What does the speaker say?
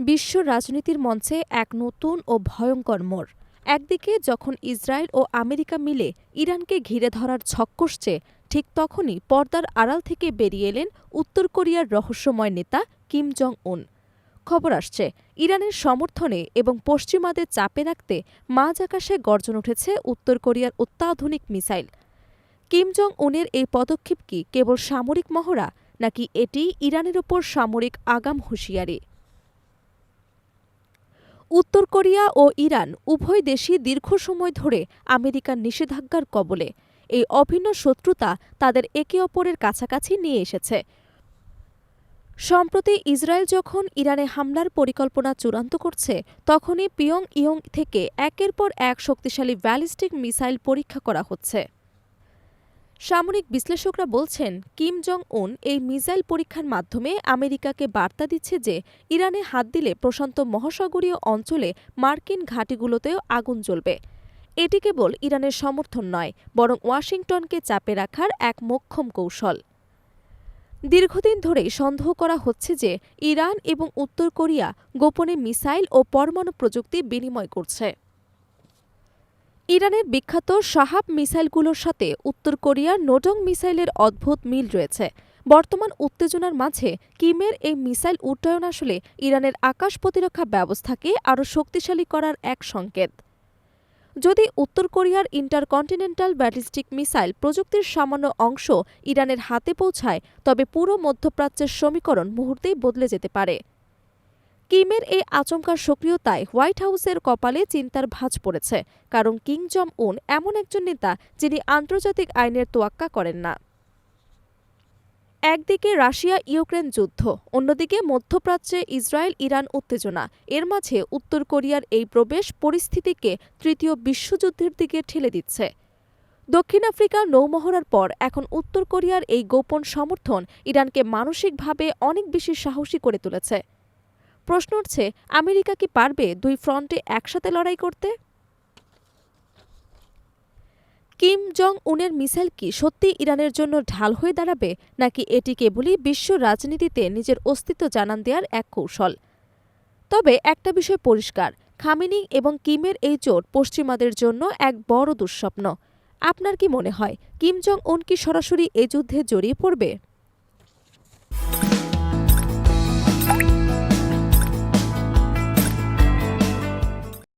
বিশ্ব রাজনীতির মঞ্চে এক নতুন ও ভয়ঙ্কর মোড়। একদিকে যখন ইসরায়েল ও আমেরিকা মিলে ইরানকে ঘিরে ধরার ছক কষছে, ঠিক তখনই পর্দার আড়াল থেকে বেরিয়ে এলেন উত্তর কোরিয়ার রহস্যময় নেতা কিম জং উন। খবর আসছে, ইরানের সমর্থনে এবং পশ্চিমাদের চাপে রাখতে মাঝ আকাশে গর্জন উঠেছে উত্তর কোরিয়ার অত্যাধুনিক মিসাইল। কিম জং উনের এই পদক্ষেপ কি কেবল সামরিক মহড়া, নাকি এটি ইরানের ওপর সামরিক আগাম হুঁশিয়ারি? উত্তর কোরিয়া ও ইরান উভয় দেশই দীর্ঘ সময় ধরে আমেরিকার নিষেধাজ্ঞার কবলে। এই অভিন্ন শত্রুতা তাদের একে অপরের কাছাকাছি নিয়ে এসেছে। সম্প্রতি ইসরায়েল যখন ইরানে হামলার পরিকল্পনা চূড়ান্ত করছে, তখনই পিয়ং ইয়ং থেকে একের পর এক শক্তিশালী ব্যালিস্টিক মিসাইল পরীক্ষা করা হচ্ছে। সামরিক বিশ্লেষকরা বলছেন, কিম জং উন এই মিসাইল পরীক্ষার মাধ্যমে আমেরিকাকে বার্তা দিচ্ছে যে ইরানে হাত দিলে প্রশান্ত মহাসাগরীয় অঞ্চলে মার্কিন ঘাঁটিগুলোতেও আগুন জ্বলবে। এটি কেবল ইরানের সমর্থন নয়, বরং ওয়াশিংটনকে চাপে রাখার এক মোক্ষম কৌশল। দীর্ঘদিন ধরেই সন্দেহ করা হচ্ছে যে ইরান এবং উত্তর কোরিয়া গোপনে মিসাইল ও পরমাণু প্রযুক্তি বিনিময় করছে। ইরানের বিখ্যাত শাহাব মিসাইলগুলোর সাথে উত্তর কোরিয়ার নোডং মিসাইলের অদ্ভুত মিল রয়েছে। বর্তমান উত্তেজনার মাঝে কিমের এই মিসাইল উড্ডয়ন আসলে ইরানের আকাশ প্রতিরক্ষা ব্যবস্থাকে আরও শক্তিশালী করার এক সংকেত। যদি উত্তর কোরিয়ার ইন্টারকন্টিনেন্টাল ব্যালিস্টিক মিসাইল প্রযুক্তির সামান্য অংশ ইরানের হাতে পৌঁছায়, তবে পুরো মধ্যপ্রাচ্যের সমীকরণ মুহূর্তেই বদলে যেতে পারে। কিমের এই আচমকা সক্রিয়তায় হোয়াইট হাউসের কপালে চিন্তার ভাঁজ পড়েছে, কারণ কিম জং উন এমন একজন নেতা যিনি আন্তর্জাতিক আইনের তোয়াক্কা করেন না। একদিকে রাশিয়া ইউক্রেন যুদ্ধ, অন্যদিকে মধ্যপ্রাচ্যে ইসরায়েল ইরান উত্তেজনা। এর মাঝে উত্তর কোরিয়ার এই প্রবেশ পরিস্থিতিকে তৃতীয় বিশ্বযুদ্ধের দিকে ঠেলে দিচ্ছে। দক্ষিণ আফ্রিকা নৌমহড়ার পর এখন উত্তর কোরিয়ার এই গোপন সমর্থন ইরানকে মানসিকভাবে অনেক বেশি সাহসী করে তুলেছে। প্রশ্ন উঠছে, আমেরিকা কি পারবে দুই ফ্রন্টে একসাথে লড়াই করতে? কিম জং উনের মিসাইল কি সত্যি ইরানের জন্য ঢাল হয়ে দাঁড়াবে, নাকি এটি কেবলই বিশ্ব রাজনীতিতে নিজের অস্তিত্ব জানান দেওয়ার এক কৌশল? তবে একটা বিষয় পরিষ্কার, খামেনি এবং কিমের এই চোট পশ্চিমাদের জন্য এক বড় দুঃস্বপ্ন। আপনার কি মনে হয়, কিম জং উন কি সরাসরি এই যুদ্ধে জড়িয়ে পড়বে?